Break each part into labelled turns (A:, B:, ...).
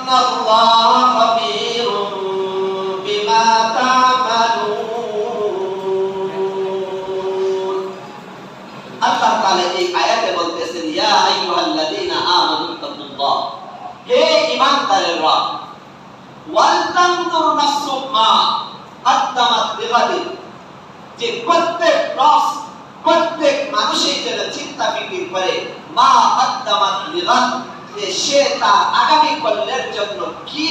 A: ইন্নাল্লাহা খাবীরুম বিমা তা'মালুন। আল্লাহ তাআলা এই আয়াতে বলতেছেন, ইয়া আইয়ুহাল্লাযীনা আমানু তাকুল্লাহ, হে ঈমানদারেরা, ওয়াল তানজুর নাফসুম মা কদ্দামাত লিগাদিন, যে প্রত্যেক মানুষই যেন চিন্তা ফিকির করে মা কদ্দামাত লিগাদ, যে সে তার আগামী কল্যের জন্য কি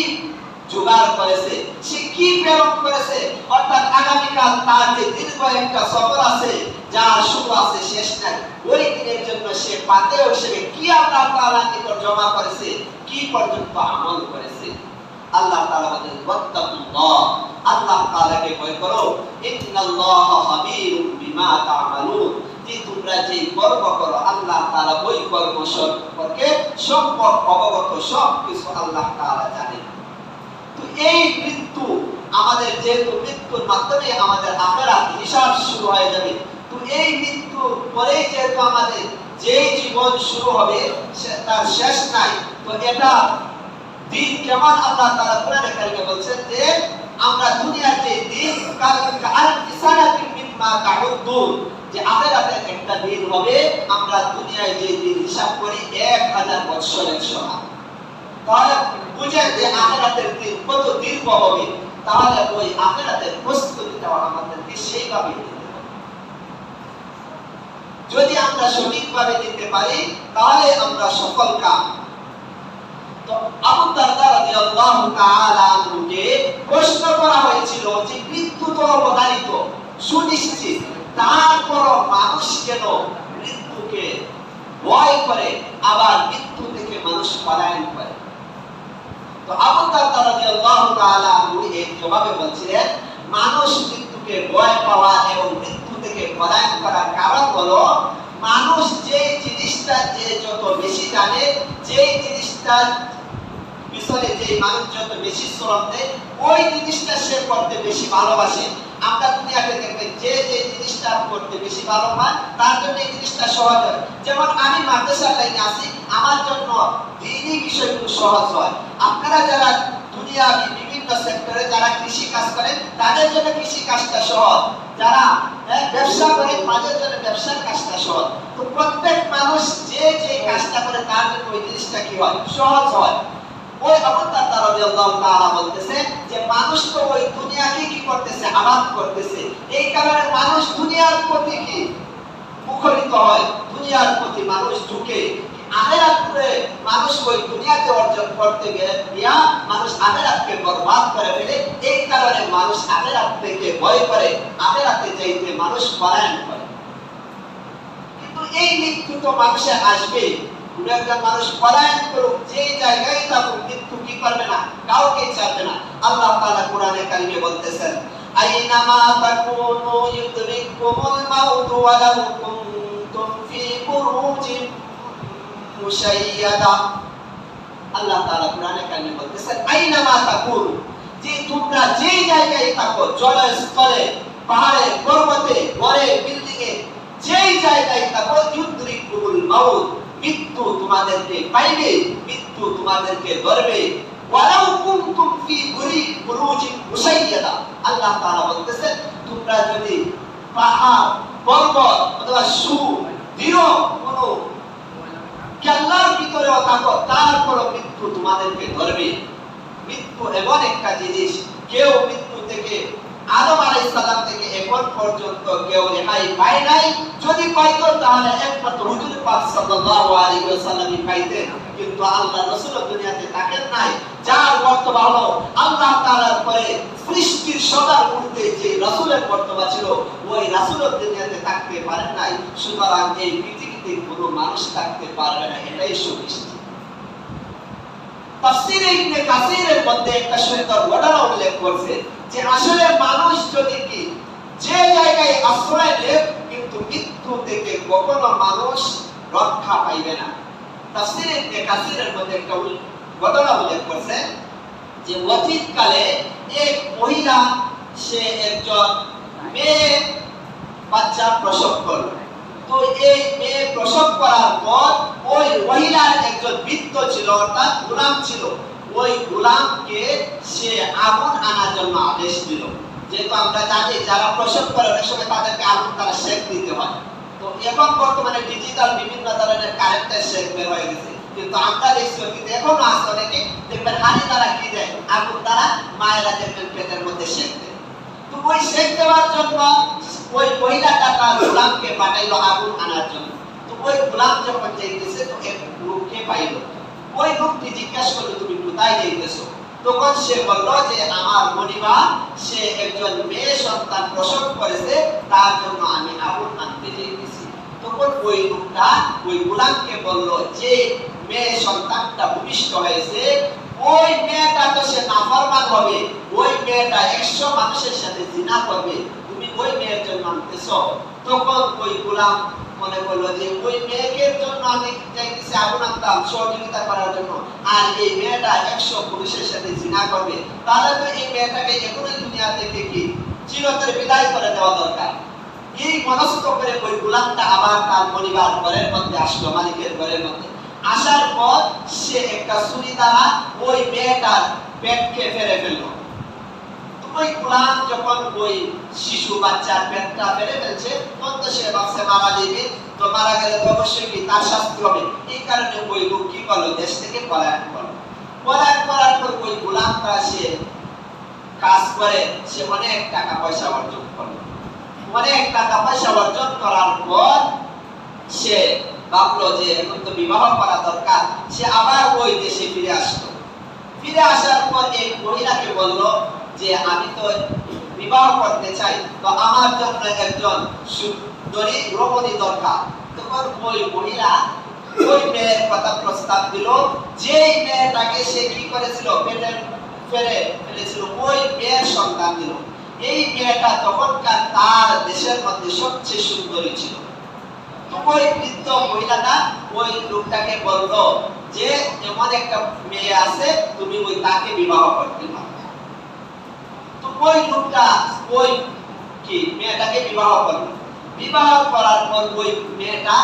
A: জোগাড় করেছে, সে কি প্রেরণ করেছে, অর্থাৎ আগামীকাল তার যে দীর্ঘ একটা সফর আছে, যার শুরু আছে শেষ নাই, ওই দিনের জন্য সে পাতে হিসেবে কি আল্লাহ তাআলার নিকট জমা করেছে, কি পর্যন্ত আমল করেছে। আল্লাহ তাআলা বলেন, ওয়াত্তাকুল্লাহ, আল্লাহ তাআলাকে ভয় করো, ইন্নাল্লাহা খাবীরুম বিমা তা'মালুন, যে তোমরা যে কর্ম করো আল্লাহ তাআলা ওই কর্ম সম্পর্কে সম্যক অবগত, সব কিছু আল্লাহ তাআলা জানেন। তো এই মৃত্যু আমাদের, যেহেতু মৃত্যুর মাধ্যমে আমাদের আখিরাত হিসাব শুরু হয়ে যাবে, তো এই মৃত্যুর পরে যেহেতু আমাদের যে জীবন শুরু হবে তার শেষ নাই, তো এটা দিন কেমন আল্লাহ তাআলা কোরআনে কারিমে বলছেন যে আমরা দুনিয়ার যে দিন কালকিসানাতিন মিম্মা তাউদ্দুন, যে আখিরাতে একটা দিন হবে আমরা দুনিয়ায় যে দিন হিসাব করি 1000 বছরের সমান। তাহলে বুঝেন যে আখিরাতের দিন কত দীর্ঘ হবে, তাহলে ওই আখিরাতের প্রস্তুতিটা আমাদেরকে সেইভাবে নিতে হবে। যদি আমরা সঠিকভাবে নিতে পারি তাহলে আমরা সফল কাম। তো আবু দারদা রাদিয়াল্লাহু তাআলা আনহুকে প্রশ্ন করা হয়েছিল যে মৃত্যু তো অবধারিত, সুনিশ্চিত, তারপর মানুষ কেন মৃত্যুকে ভয় করে, আবার মৃত্যু থেকে মানুষ পলায়ন করে? তো আবু দারদা রাদিয়াল্লাহু তাআলা আনহু এর জবাবে বলছিলেন, মানুষ মৃত্যুকে ভয় পাওয়া এবং মৃত্যু থেকে পলায়ন করার কারণ হলো মানুষ যে জিনিসটা যে যত বেশি জানে, যে জিনিসটা পিছনে যে মানুষ যত বেশি শ্রম দেয়, ওই জিনিসটা সে করতে বেশি ভালোবাসে। আমরা দুনিয়াতে দেখবেন যে যে জিনিসটা করতে বেশি ভালো হয় তার জন্য এই জিনিসটা সহজ হয়। যেমন আমি মাদ্রাসার লাইনে আছি, আমার জন্য দ্বীনি বিষয়গুলো সহজ হয়। আপনারা যারা দুনিয়ার বিভিন্ন সেক্টরে যারা কৃষি কাজ করেন তাদের জন্য কৃষি কাজটা সহজ, যারা ব্যবসা করেন তাদের জন্য ব্যবসার কাজটা সহজ। তো প্রত্যেক মানুষ যে যে কাজটা করে তার জন্য ওই জিনিসটা কি হয়, সহজ হয়। ওই আবু দারদা রাদিয়াল্লাহু তাআলা বলতেছে যে মানুষ তো ওই দুনিয়াকে কি করতেছে, আবাদ করতেছে। এই কারণে মানুষ দুনিয়ার প্রতি কি মুখরিত হয়, দুনিয়ার প্রতি মানুষ ঝুঁকে। আখিরাতে মানুষ ওই দুনিয়াতে অর্জন করতে গিয়া মানুষ আখিরাতকে বরবাদ করে ফেলে। এই কারণে মানুষ আখিরাত থেকে ভয় করে, আখিরাতে যাইতে মানুষ পলায়ন করে। কিন্তু এই মৃত্যু তো মানুষের আসবে। একজন মানুষ পলায়ন করুক, যে জায়গায় থাকুক, মৃত্যু কি করবে না, কাউকে ছাড়বে না। আল্লাহ তাআলা কোরআনে কারিমে বলতেছেন, আইনামা তাকুনু ইউদরিকুমুল মাউত ওয়ালাউ কুনতুম ফি বুরুজিন মুশাইয়াদা। আল্লাহ তাআলা কোরআনে কারিমে বলতেছেন, আইনামা তাকুনু, যে তোমরা যে জায়গায় থাকো, জলে স্থলে, পাহাড়ে, পর্বতে, ঘরে, বিল্ডিং এ, যেই জায়গায় থাকো, ইউদরিকুমুল মাউত, মৃত্যু তোমাদেরকে পাইবে, মৃত্যু তোমাদেরকে ধরবে। ওয়ালাউ কুনতুম ফি বুরুজিন মুশাইয়াদা, আল্লাহ তাআলা বলতেছেন তোমরা যদি পাহাড়, পর্বত অথবা সুদৃঢ় কোন কেল্লার ভিতরেও থাকো, তারপর মৃত্যু তোমাদেরকে ধরবে। মৃত্যু এমন একটা জিনিস, কেউ মৃত্যু থেকে আদম আলাইহিস সালাম থেকে এখন পর্যন্ত কেউ রেহাই পায় নাই। যদি পাইতো তাহলে একমাত্র হুজুর পাক সাল্লাল্লাহু আলাইহি ওয়াসাল্লামই পাইতেন, কিন্তু আল্লাহ রাসূল দুনিয়াতে থাকেন নাই। যার মর্তবা হলো আল্লাহ তাআলার পরে সৃষ্টির সবার ঊর্ধ্বে যে রাসূলের মর্তবা ছিল, ওই রাসূল দুনিয়াতে থাকতে পারেন নাই। সুতরাং এই পৃথিবীতে কোনো মানুষ থাকতে পারবে না, এটাই সুনিশ্চিত। তাফসীরে ইবনে কাসীরের মধ্যে একটা সুন্দর ঘটনা উল্লেখ করছে যে আসলে মানুষ যদি কি যে জায়গায় আশ্রয় নেয়, কিন্তু মৃত্যু থেকে কখনো মানুষ রক্ষা পাইবে না। তাফসীরে ইবনে কাসীরের মধ্যে একটা ঘটনা উল্লেখ করছে যে অতীতকালে এক মহিলা, সে একজন মেয়ে বাচ্চা প্রসব করল। তো এই মেয়ে প্রসব করার পর ওই মহিলার একজন বৃদ্ধ ছিল, অর্থাৎ গোলাম ছিল। ওই গোলামকে সে আগুন আনার জন্য আদেশ দিল। যেহেতু আমরা জানি যারা প্রসব করে অনেক সময় তাদেরকে আগুন দ্বারা সেক দিতে হয়। তো এখন বর্তমানে ডিজিটাল বিভিন্ন ধরনের কারেন্টের সেক বের হয়ে গেছে, কিন্তু আমরা দেখছি অতীতে এখনো আছে অনেকে দেখবেন হাড়ি দ্বারা কি দেয়, আগুন দ্বারা মায়েরা দেখবেন পেটের মধ্যে সেক দেয়। তো ওই সেক দেওয়ার জন্য ওই মহিলাটা তার গোলামকে পাঠাইলো আগুন আনার জন্য। তো ওই গোলাম যখন যাইতেছে তো এক লোককে পাইল। ওই লোকটি জিজ্ঞাসা করলো তুমি কোথায় যাইতেছো? তখন সে বলল যে আমার মনিবা সে একজন মেয়ে সন্তান প্রসব করেছে, তার জন্য আমি আগুন আনতে যাইতেছি। তখন ওই লোকটা ওই গোলামকে বলল যে মেয়ে সন্তানটা ভূমিষ্ঠ হয়েছে, ওই মেয়েটা তো সে নাফরমান হবে, ওই মেয়েটা 100 মানুষের সাথে জিনা করবে, তুমি ওই মেয়ের জন্য আনতেছো। তখন ওই গোলাম মনে করলো যে ওই মেয়ের জন্য আমি চাইতেছি আগুন আনতাম সহযোগিতা করার জন্য, আর এই মেয়েটা 100 পুরুষের সাথে জিনা করবে, তাহলে তো এই মেয়েটাকে এখনই দুনিয়া থেকে কি চিরতরে বিদায় করে দেওয়া দরকার। এই মনস্থ করে ওই গোলামটা আবার তার পরিবার ঘরের মধ্যে আসলো, মালিকের ঘরের মধ্যে আসার পর সে একটা ছুরি দ্বারা ওই মেয়েটার পেটকে ফেরে ফেললো। ওই গোলাম যখন ওই শিশু বাচ্চার পেটটা ফেলে ফেলছে তখন তো সে ভাবছে মারা যাবে, তো মারা গেলে তো অবশ্যই কি তার শাস্তি হবে। এই কারণে ওই লোক কি করলো, দেশ থেকে পলায়ন করলো। পলায়ন করার পর ওই গোলামটা সে কাজ করে সে অনেক টাকা পয়সা অর্জন করলো। অনেক টাকা পয়সা অর্জন করার পর সে ভাবলো যে এখন তো বিবাহ করা দরকার। সে আবার ওই দেশে ফিরে আসলো। ফিরে আসার পর এই মহিলাকে বললো যে আমি তো বিবাহ করতে চাই, তো আমার জন্য একজন সুন্দরী রমণী দরকার। তখন ওই মহিলা ওই মেয়ের কথা প্রস্তাব দিল, যেই মেয়েটাকে সে কি করেছিল পেটে ফেলে ফেলেছিল, ওই মেয়ের সন্তান দিল। এই মেয়েটা তখনকার তার দেশের মধ্যে সবচেয়ে সুন্দরী ছিল। তো ওই বৃদ্ধ মহিলাটা ওই লোকটাকে বলল যে এমন একটা মেয়ে আছে, তুমি ওই তাকে বিবাহ করতে পারো। তো ওই লোকটা ওই কি মেয়েটাকে বিবাহ করলো। বিবাহ করার পর ওই মেয়েটা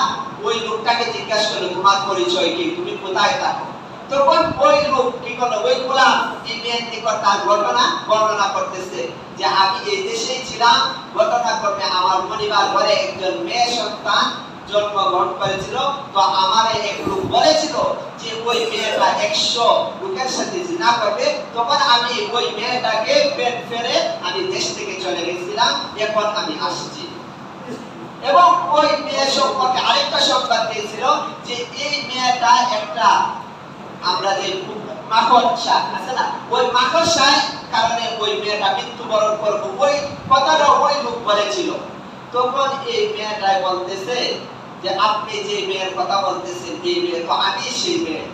A: ওই লোকটাকে জিজ্ঞাসা করলো তোমার পরিচয় কি, তুমি কোথায় থাকো? তখন ওই লোক কি করলো, ওই গোলাম এই মেয়ের নিকট তার ঘটনা বর্ণনা করতেছে যে আমি এই দেশেই ছিলাম, ঘটনাক্রমে আমার পরিবার ঘরে একজন মেয়ে সন্তান জন্মগ্রহণ করেছিল। তো আমার এক লোক বলেছিল যে ওই মেয়েটা 100 লোকের সাথে জিনা করবে, তখন আমি ওই মেয়েটাকে পেট ফেলে আমি দেশ থেকে চলে গেছিলাম, এখন আমি আসছি। এবং ওই মেয়ে সম্পর্কে আরেকটা সংবাদ দিয়েছিল যে এই মেয়েটা একটা আমরা যে মাকড়সা আছে না, ওই মাকড়সার কারণে ওই মেয়েটা মৃত্যুবরণ করবে, ওই কথাটা ওই লোক বলেছিল। তখন এই মেয়েটাই বলতেছে যে আপনি যে মেয়ের কথা বলতেছেন এই মেয়ে তো আমি সেই মেয়ে।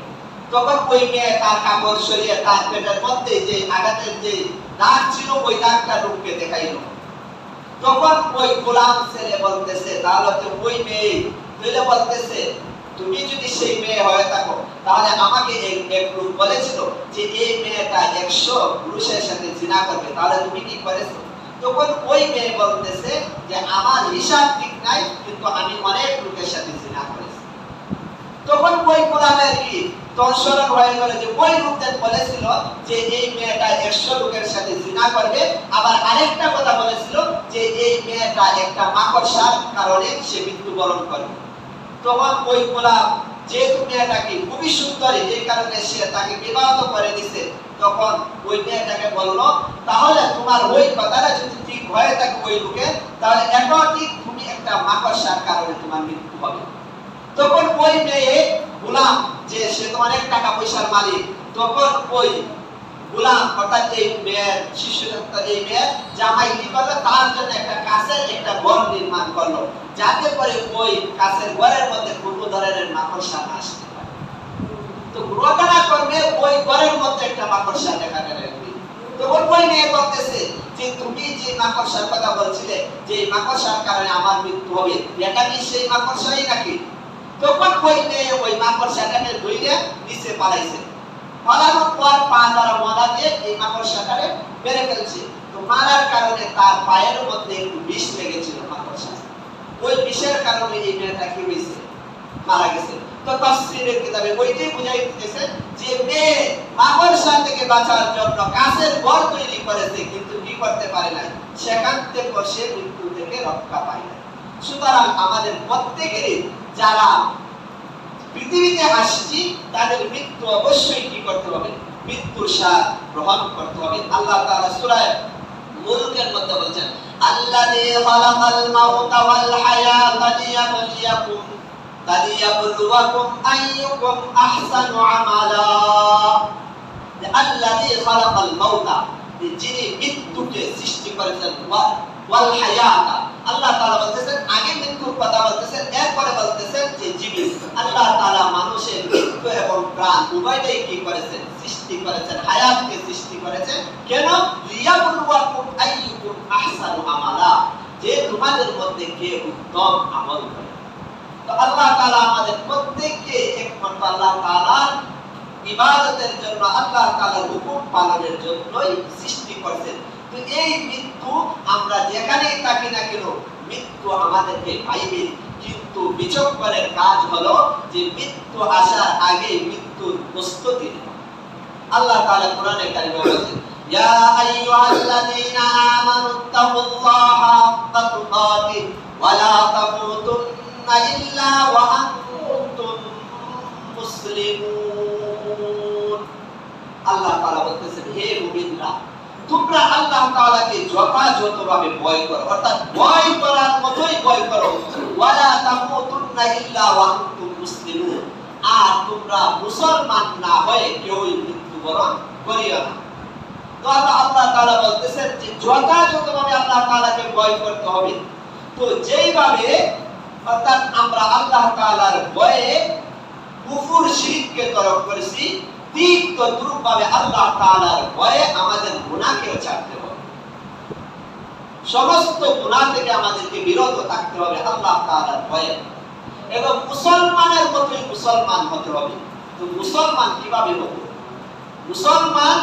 A: তখন ওই মেয়ে তার কাপড় সরিয়ে তার পেটের মধ্যে যে আঘাতের যে দাগ ছিল ওই দাগটা লোককে দেখাইলো। তখন ওই গোলাম ছেলে বলতেছে তাহলে তো ওই মেয়ে, তাহলে বলতেছে তুমি যদি সেই মেয়ে হয়ে থাকো তাহলে আমাকে এক লোক বলেছিল যে এই মেয়েটা 100 পুরুষের সাথে জিনা করবে, তাহলে তুমি কি করেছো? তখন ওই মেয়ে বলতেছে যে আমার হিসাব ঠিক নাই, কিন্তু আমি অনেক লোকের সাথে জিনা করেছি। তখন ওই গোলামের কি তৎসরণ হয়ে গেল যে ওই লোকদের বলেছিল যে এই মেয়েটা 100 লোকের সাথে জিনা করবে, আবার আরেকটা কথা বলেছিল যে এই মেয়েটা একটা মাকড়সার কারণে সে মৃত্যুবরণ করবে। তখন ওই গোলাম যেহেতু মেয়েটাকে খুবই সুন্দরী এই কারণে সে তাকে বিবাহ করে দিছে। তখন ওই মেয়েটাকে বলল তাহলে তোমার ওই কথাটা যদি ঠিক হয়ে থাকে ওই লোকে, তাহলে এটাও ঠিক তুমি একটা মাকড়সার কারণে তোমার মৃত্যু হবে। তখন ওই মেয়ে গোলাম যে সে তো অনেক টাকা পয়সার মালিক, তখন ওই গোলাম অর্থাৎ এই মেয়ের শিশু এই মেয়ের জামাই কি করলো, তার জন্য একটা কাছের একটা ঘর নির্মাণ করলো, যাতে করে ওই কাছের ঘরের মধ্যে কোনো ধরনের মাকড়সা না আসতে পারে। তো ঘটনা করবে ওই ঘরের মধ্যে একটা মাকড়সা দেখা গেল। তখন ওই মেয়ে বলতেছে যে তুমি যে মাকড়সার কথা বলছিলে যে মাকড়সার কারণে আমার মৃত্যু হবে, এটা কি সেই মাকড়সাই নাকি? তখন ওই মেয়ে ওই মাকড়সাটাকে ধরে নিচে পালাইছে। পালানোর পর পা দ্বারা মারা দিয়ে এই মাকড়সাটাকে মেরে ফেলছে। তো মারার কারণে তার পায়ের মধ্যে একটু বিষ লেগেছিল মাকড়সা, ওই বিষের কারণে এই মেয়েটা কি হয়েছে, মারা গেছে। তো তাফসীরের কিতাবে ওইটাই বুঝাই দিতেছে যে মেয়ে মাকড়সা বাঁচার জন্য কাছের ঘর তৈরি করেছে, কিন্তু কি করতে পারে না, সেখান থেকে সে মৃত্যু থেকে রক্ষা পায় না। সুতরাং আমাদের প্রত্যেকেরই যারা পৃথিবীতে আসছি তাদের মৃত্যু অবশ্যই কি করতে হবে, মৃত্যুর স্বাদ গ্রহণ করতে হবে। আল্লাহ তাআলা সূরা মুলকের মধ্যে বলেছেন, আল্লাযী খালাকাল মাউতা ওয়াল হায়াতা লিয়াবলুয়াকুম আইয়ুকুম আহসানু আমালা। আল্লাযী খালাকাল মাউতা, যিনি মৃত্যুকে সৃষ্টি করেছেন, ওয়াল হায়াতা, আল্লাহ তাআলা বলতেছেন আগে মৃত্যুর কথা বলতেছেন, এরপরে বলতেছেন যে জীবন। আল্লাহ তাআলা মানুষের মৃত্যু এবং প্রাণ উভয়টাই কি করেছেন, সৃষ্টি করেছেন, হায়াতকে সৃষ্টি করেছেন। কেন? লিয়াবলুয়াকুম আইয়ুকুম আহসানু আমালা, যে তোমাদের মধ্যে কে উত্তম আমল করে। তো আল্লাহ তাআলা আমাদের প্রত্যেককে একমাত্র আল্লাহ তাআলার ইবাদতের জন্য, আল্লাহ তাআলার হুকুম পালনের জন্যই সৃষ্টি করেছেন। তো এই মৃত্যু আমরা যেখানেই থাকি না কেন মৃত্যু আমাদেরকে পাইবে, কিন্তু বিচক্ষণের কাজ হলো যে মৃত্যু আসার আগে মৃত্যুর প্রস্তুতি নেওয়া। আল্লাহ তাআলা কোরআনে কারিমে বলেছেন, ইয়া আইয়ুহাল্লাযীনা আমানুত্তাকুল্লাহা হাক্কা তুকাতিহ ওয়া লা তামুতুন্না ইল্লা ওয়া আনতুম মুসলিমুন। আল্লাহ তাআলা বলতেছেন, হে মুমিনরা, তোমরা আল্লাহ তাআলাকে যথাযথভাবে ভয় করো, অর্থাৎ ভয় করার মতোই ভয় করো। ওয়ালা তামুতুন্না ইল্লা ওয়া আনতুম মুসলিমুন, আর তোমরা মুসলমান না হয়ে কেউই মৃত্যুবরণ করিও না। তো আল্লাহ তাআলা বলতেছেন যে যথাযথভাবে আল্লাহ তাআলাকে ভয় করতে হবে। তো যেইভাবে অর্থাৎ আমরা আল্লাহ তাআলার ভয়ে কুফর শিরককে তরক করেছি, ঠিক তদ্রূপভাবে আল্লাহ তাআলার ভয়ে আমাদের গুনাহকেও ছাড়তে হবে। সমস্ত গুনাহ থেকে আমাদেরকে বিরত থাকতে হবে আল্লাহ তাআলার ভয়ে, এবং মুসলমানের মতোই মুসলমান হতে হবে। তো মুসলমান কিভাবে হবে? মুসলমান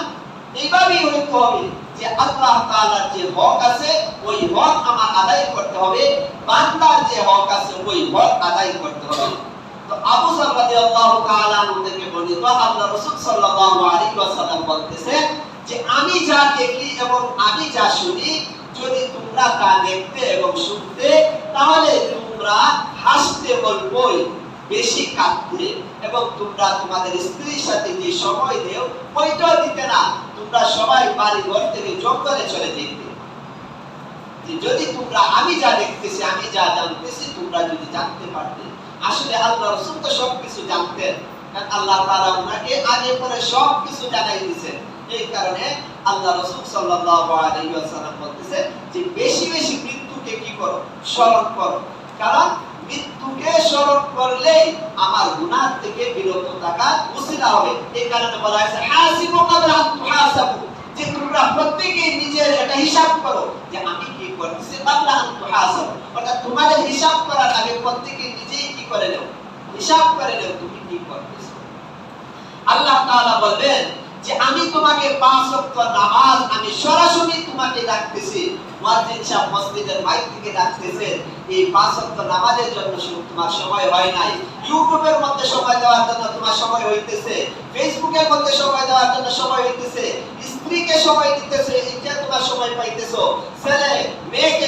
A: এইভাবেই হতে হবে যে আল্লাহ তাআলার যে হক আছে ওই হক আমার আদায় করতে হবে, বান্দার যে হক আছে ওই হক আদায় করতে হবে। তো আবু যর রাদিয়াল্লাহু তাআলা আনহু থেকে বর্ণিত, আল্লাহ রাসূল সাল্লাল্লাহু আলাইহি ওয়াসাল্লাম বলতেছেন যে আমি যা দেখি এবং আমি যা শুনি, যদি তোমরা তা দেখতে এবং শুনতে, তাহলে তোমরা হাসতে বলবোই, বেশি কাঁদতে, এবং তোমরা তোমাদের স্ত্রীর সাথে যে সময় দেও ওইটাও দিতে না, তোমরা সবাই বাড়ি ঘর থেকে জঙ্গলে চলে যেতে। যদি তোমরা আমি যা দেখতেছি, আমি যা জানতেছি, তোমরা যদি জানতে পারতে। আসলে আল্লাহ রাসূল তো সবকিছু জানতেন, কারণ আল্লাহ তাআলা ওনাকে আগে পরে সবকিছু জানাই দিয়েছেন। এই কারণে আল্লাহ রাসূল সাল্লাল্লাহু আলাইহি ওয়াসাল্লাম বলতেছে যে বেশি বেশি মৃত্যুকে কি করো, স্মরণ করো, কারণ মৃত্যুকে স্মরণ করলে আমার গুনাহ থেকে বিরত থাকা উসিলা হবে। এই কারণে বলা হয়েছে হাসিবু ক্বাবলা আন তুহাসাবু, যে তোমরা প্রত্যেকই নিজের একটা হিসাব করো যে আমি কি করতেছি, ক্বাবলা আন তুহাসাবু, অর্থাৎ তোমাদের হিসাব করার আগে প্রত্যেকই নিজেই কি করে নাও, হিসাব করে নাও তুমি কি করতেছো। আল্লাহ তাআলা বলবেন যে আমি তোমাকে 5 ওয়াক্ত নামাজ আমি সরাসরি তোমাকে ডাকতেছি, মুয়াজ্জিন সাহেব মসজিদের মাইক থেকে ডাকতেছেন, এই 5 ওয়াক্ত নামাজের জন্য তোমার সময় হয় নাই, ইউটিউবের মধ্যে সময় দেওয়ার জন্য তোমার সময় হইতেছে, ফেসবুকের মধ্যে সময় দেওয়ার জন্য সময় হইতেছে, স্ত্রীকে সময় দিতেছে, এটা তোমার সময় পাইতেছো, ছেলে মেয়েকে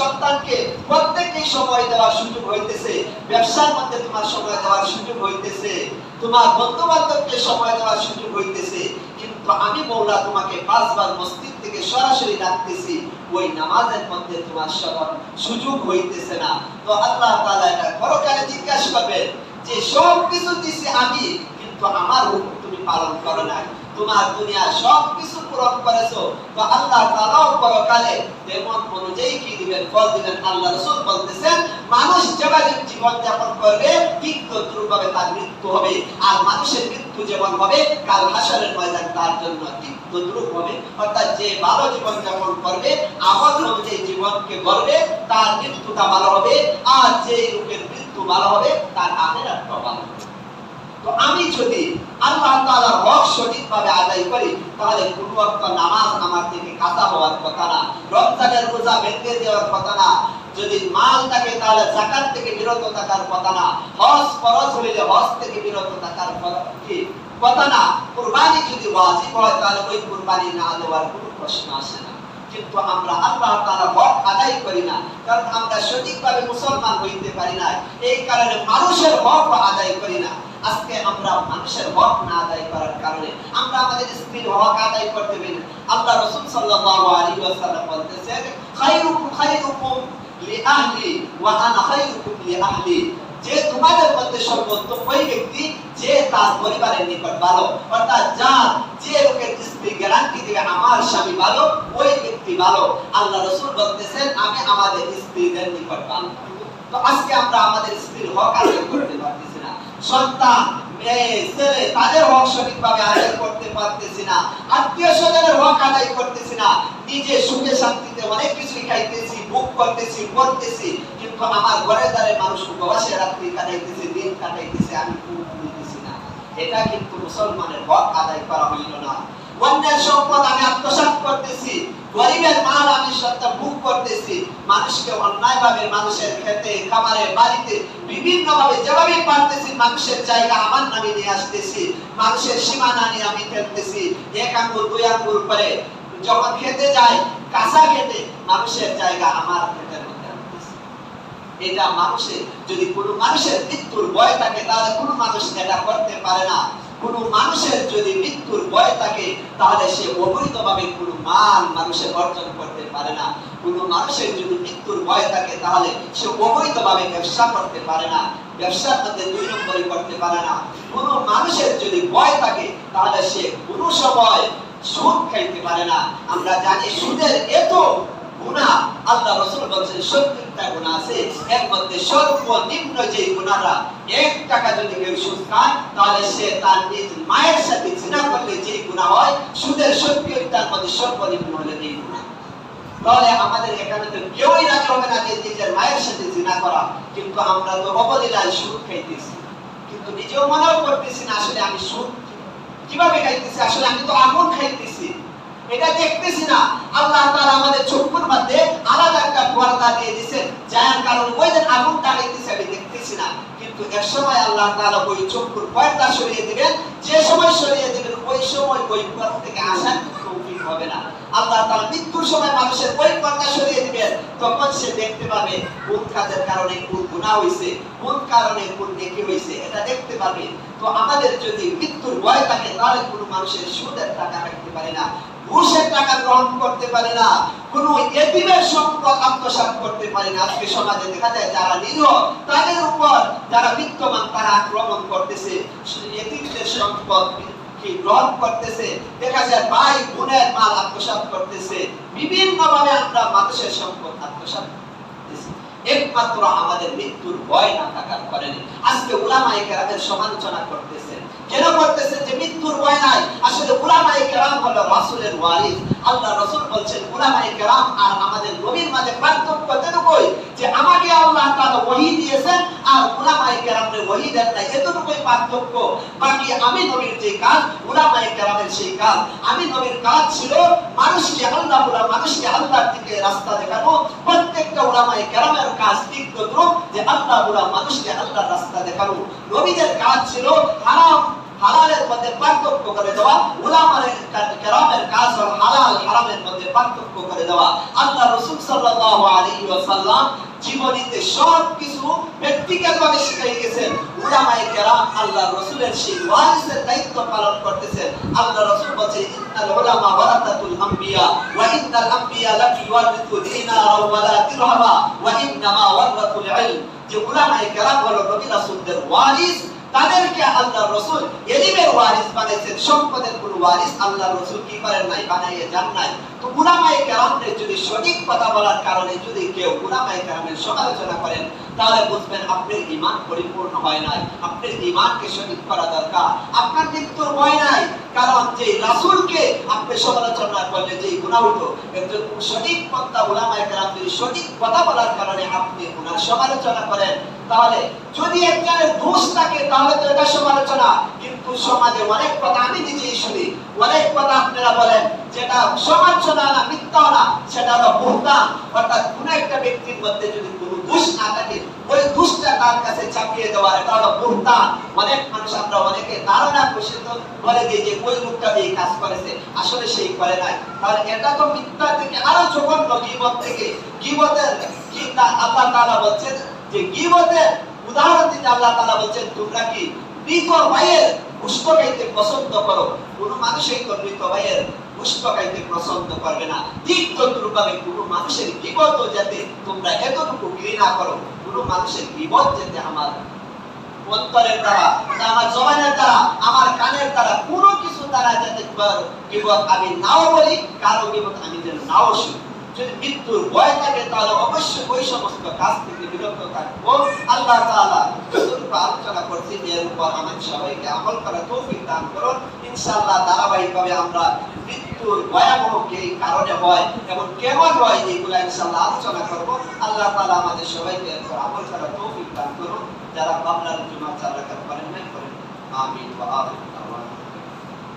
A: সন্তানকে প্রত্যেককে সময় দেওয়ার সুযোগ হইতেছে, ব্যবসার মধ্যে তোমার সময় দেওয়ার সুযোগ হইতেছে, তোমার বন্ধু বান্ধবকে সময় দেওয়ার সুযোগ হইতেছে, কিন্তু আমি মওলা তোমাকে 5 বার মসজিদ থেকে সরাসরি ডাকতেছি, ওই নামাজের মধ্যে তোমার সুযোগ হইতেছে না। তো আল্লাহ তাআলা এটা পরকালে জিজ্ঞাসা করবেন যে সব কিছু দিছি আমি, কিন্তু আমার হুকুম তুমি পালন করো না, তোমার দুনিয়া সব কিছু পূরণ করেছো। তো আল্লাহ তাআলাও পরকালে যেমন অনুযায়ী কি দিবেন, ফল দিবেন। আল্লাহ রাসূল বলতেছেন মানুষ যেভাবে জীবন যাপন করবে ঠিক তদ্রূপভাবে তার মৃত্যু হবে, আর মানুষের মৃত্যু যেমন হবে কাল হাসরের ময়দান তার জন্য ঠিক তদ্রূপ হবে। অর্থাৎ যে ভালো জীবন যাপন করবে, আমল অনুযায়ী জীবনকে গড়বে, তার মৃত্যুটা ভালো হবে, আর যে লোকের মৃত্যু ভালো হবে তার আখিরাতটা ভালো হবে। তো আমি যদি আল্লাহ তাআলার হক সঠিকভাবে আদায় করি, তাহলে কোন ওয়াক্ত নামাজ আমার থেকে কাজা হওয়ার কথা না, রমজানের রোজা ভেঙে দেওয়ার কথা না, যদি মাল থাকে তাহলে যাকাত থেকে বিরত থাকার কথা না, হজ ফরজ হইলে হজ থেকে বিরত থাকার কথা না। কুরবানি যদি ওয়াজিব হয় তাহলে ওই কুরবানি না দেওয়ার কোনো প্রশ্ন আসে না। কিন্তু আমরা আল্লাহ তাআলার হক আদায় করি না, কারণ আমরা সঠিকভাবে মুসলমান হইতে পারি না। এই কারণে মানুষের হক আদায় করি না। আজকে আমরা মানুষের হক না আদায় করার কারণে আমরা আমাদের স্ত্রীর হক আদায় করতে পারি না। আল্লাহ রাসূল সাল্লাল্লাহু আলাইহি ওয়াসাল্লাম বলতেছেন, খায়রুকুম খায়রুকুম লিআহলি ওয়া আনা খায়রুকুম লিআহলি। যে তোমাদের মধ্যে সর্বোত্তম ওই ব্যক্তি যে তার পরিবারের নিকট ভালো, অর্থাৎ যে লোকের স্ত্রী গ্যারান্টি দিবে আমার স্বামী ভালো, ওই ব্যক্তি ভালো। আল্লাহ রাসূল বলতেছেন আমি আমাদের স্ত্রীদের নিকট ভালো। তো আজকে আমরা আমাদের স্ত্রীর হক আদায় করতে পারতেছি না, সন্তান মেয়ে ছেলে তাদের হক সঠিকভাবে আদায় করতে পারতেছি না, আত্মীয় স্বজনের হক আদায় করতেছি না। নিজে সুখে শান্তিতে অনেক কিছুই খাইতেছি, ভোগ করতেছি, পড়তেছি, কিন্তু আমার ঘরের দ্বারে মানুষ উপবাসে রাত্রি কাটাইতেছে, দিন কাটাইতেছে, আমি বুঝতেছি না। এটা কিন্তু মুসলমানের হক আদায় করা হইল না। অন্যের সম্পদ আমি আত্মসাৎ করতেছি, গরিবের মাল আমি সত্য ভোগ করতেছি, মানুষকে অন্যায়ভাবে মানুষের খেতে খামারে বাড়িতে বিভিন্ন ভাবে যেভাবে পারতেছি মানুষের জায়গা আমার নামে নিয়ে আসতেছি, মানুষের সীমানা নিয়ে আমি খেলতেছি। এক আঙ্গুল দুই আঙ্গুল করে যখন খেতে যাই কাঁচা খেতে মানুষের জায়গা আমার খেতের মধ্যে আনতেছি। এটা মানুষের যদি কোনো মানুষের মৃত্যুর ভয় থাকে তাহলে কোনো মানুষ এটা করতে পারে না। কোন মানুষের যদি মৃত্যুর ভয় থাকে তাহলে সে অবৈধভাবে কোনো মাল মানুষের অর্জন করতে পারে না। কোন মানুষের যদি মৃত্যুর ভয় থাকে তাহলে সে অবৈধভাবে ব্যবসা করতে পারে না, ব্যবসার মধ্যে দুই নম্বরই করতে পারে না। কোন মানুষের যদি ভয় থাকে তাহলে সে কোনো সময় সুদ খাইতে পারে না। আমরা জানি সুদের এত গুনাহ, আল্লাহ রাসূল বলেছেন 70টা গুনাহ আছে, এর মধ্যে সর্বনিম্ন যে গুনাহটা 1 টাকা যদি কেউ সুদ খায় তাহলে সে তার নিজ মায়ের সাথে জিনা করলে যে গুনাহ হয়, সুদের 70টার মধ্যে সর্বনিম্ন হলো এই গুনাহ। তাহলে আমাদের এখানে তো কেউই রাজি হবে না যে নিজের মায়ের সাথে জিনা করা, কিন্তু আমরা তো অবলীলায় সুদ খাইতেছি, কিন্তু নিজেও মনেও করতেছি না আসলে আমি সুদ কিভাবে খাইতেছি, আসলে আমি তো আগুন খাইতেছি, এটা দেখতেছি না। আল্লাহ তাআলা আমাদের চোখের মধ্যে আলাদা একটা পর্দা দিয়ে দিয়েছেন, যার কারণে ওই যে আগুনটা খাইতেছি আমি দেখতেছি না। কিন্তু এক সময় আল্লাহ তাআলা ওই চোখের পর্দা সরিয়ে দিবেন, যে সময় সরিয়ে দিবেন ওই সময় ওই পর্দা থেকে আসার তৌফিক হবে না। আল্লাহ তাআলা মৃত্যুর সময় মানুষের ওই পর্দা সরিয়ে দিবেন, তখন সে দেখতে পাবে কোন কাজের কারণে কোন গুনাহ হইছে, কোন কারণে কোন নেকি হইছে, এটা দেখতে পাবে। তো আমাদের যদি মৃত্যুর ভয় থাকে তাহলে কোনো মানুষের সুদের টাকা রাখতে পারে না, ঘুষের টাকা গ্রহণ করতে পারে না, কোন এতিমের সম্পদ আত্মসাৎ করতে পারে না। আজকে সমাজে দেখা যায় যারা নিরীহ তাদের উপর যারা বিত্তমান তারা আক্রমণ করতেছে, এতিমদের সম্পদ কি গ্রহণ করতেছে, দেখা যায় ভাই বোনের মাল আত্মসাৎ করতেছে, বিভিন্ন ভাবে আমরা মানুষের সম্পদ আত্মসাৎ করতেছি। একমাত্র আমাদের মৃত্যুর ভয় না থাকার কারণে আজকে উলামায়ে কেরামের সমালোচনা করতেছেন। কেন করতেছেন? যে মৃত্যুর ভয় নাই। আসলে উলামায়ে কেরাম হলো রাসূলের ওয়ারিস। আল্লাহ রাসূল বলেন উলামায়ে কেরাম আর আমাদের নবীর মাঝে পার্থক্য এতটুকুই যে আমাকে আল্লাহ তাআলা ওহী দিয়েছেন আর উলামায়ে কেরামের ওহী দেন নাই, এতটুকুই পার্থক্য। বাকি আমি নবীর যে কাজ উলামায়ে কেরামের সেই কাজ। আমি নবীর কাজ ছিল মানুষকে আল্লাহর দিকে রাস্তা দেখানো। প্রত্যেকটা উলামায়ে কেরামের কাজ ঠিক তদ্রুপ যে মানুষকে আল্লাহর রাস্তা দেখানো। নবীদের কাজ ছিল হালালের মধ্যে পার্থক্য করে দেওয়া, উলামায়ে কেরামের কাজ হলো হালাল হারামের মধ্যে পার্থক্য করে দেওয়া। আল্লাহ রাসূল সাল্লাল্লাহু আলাইহি ওয়াসাল্লাম জীবনীতে সব কিছু ব্যক্তিগতভাবে শিখিয়ে গেছেন। উলামায়ে কেরাম আল্লাহ রাসূলের সেই ওয়ারিসের দায়িত্ব পালন করতেছেন। আল্লাহ রাসূল বলেন ইন্নাল উলামা ওয়ারাসাতুল আমবিয়া ওয়া ইন্নাল আমবিয়া লাম ইওয়ারিসু দিনারা ওয়ালা দিরহামা ওয়া ইন্নামা ওয়ারাসাতুল ইলম। যে উলামায়ে কেরাম হলো নবী রাসূলদের ওয়ারিস, তাদেরকে আল্লাহ রাসূল ইলমের ওয়ারিস বানাইছেন, সম্পদের কোন ওয়ারিস আল্লাহ রাসূল কি করেন নাই, বানাইয়ে যান নাই। তো উলামায়ে কেরামদের যদি সঠিক কথা বলার কারণে যদি কেউ উলামায়ে কেরামের সমালোচনা করেন তাহলে বুঝবেন আপনার ঈমান পরিপূর্ণ হয় নাই, আপনার ঈমানকে সঠিক করা দরকার। আপনার মৃত্যুর ভয় নাই, কারণ যে রাসূলকে আপনি বিরুদ্ধে সমালোচনা করলে যে গুনাহ হতো, একজন সঠিক পন্থা উলামায়ে কেরাম যদি সঠিক কথা বলার কারণে আপনি ওনার সমালোচনা করেন, তাহলে যদি একজনের দোষ থাকে তাহলে তো এটা সমালোচনা। কিন্তু সমাজে অনেক কথা আমি নিজেই শুনি, অনেক কথা আপনারা বলেন যেটা সমালোচনা না, মিথ্যা না, সেটা হলো বুহতান। অর্থাৎ কোন একটা ব্যক্তির মধ্যে যদি কোনো দোষ না থাকে, ওই দোষটা তার কাছে চাপিয়ে দেওয়া, এটা হলো বুহতান। অনেক মানুষ আমরা অনেকে ধারণা পোষিত করে দিই যে ওই লোকটা এই কাজ করেছে, আসলে সেই করে নাই। তাহলে এটা তো মিথ্যা থেকে আরো জঘন্য, গীবত থেকে। গীবতের কি আল্লাহ তাআলা বলছেন যে গীবতের উদাহরণ দিতে আল্লাহ তাআলা বলছেন, তোমরা কি মৃত ভাইয়ের গোশত খাইতে পছন্দ করো? কোন মানুষই তো মৃত ভাইয়ের গোশত খাইতে পছন্দ করবে না। ঠিক তদ্রূপভাবে কোন মানুষের গীবত যাতে তোমরা এতটুকু ঘৃণা করো, কোন মানুষের গীবত যাতে আমার অন্তরের দ্বারা, আমার জবানের দ্বারা, আমার কানের দ্বারা, কোনো কিছু দ্বারা যাতে গীবত আমি নাও বলি, কারো গীবত আমি যেন নাও শুনি। যদি মৃত্যুর ভয় থাকে তাহলে অবশ্যই ওই সমস্ত কাজ থেকে বিরত থাকবো। আল্লাহ তাআলা যতটুকু আলোচনা করছি এর উপর আমাদের সবাইকে আমল করার তৌফিক দান করুন। ইনশাআল্লাহ ধারাবাহিকভাবে আমরা মৃত্যুর ভয়াবহ কি কারণে হয় এবং কেমন হয় এইগুলো ইনশাআল্লাহ আলোচনা করব। আল্লাহ তাআলা আমাদের সবাইকে এর উপর আমল করার তৌফিক দান করুন। যারা বাংলার জুমা চালাতে পারেন না করেন। আমিন ওয়া আমিন।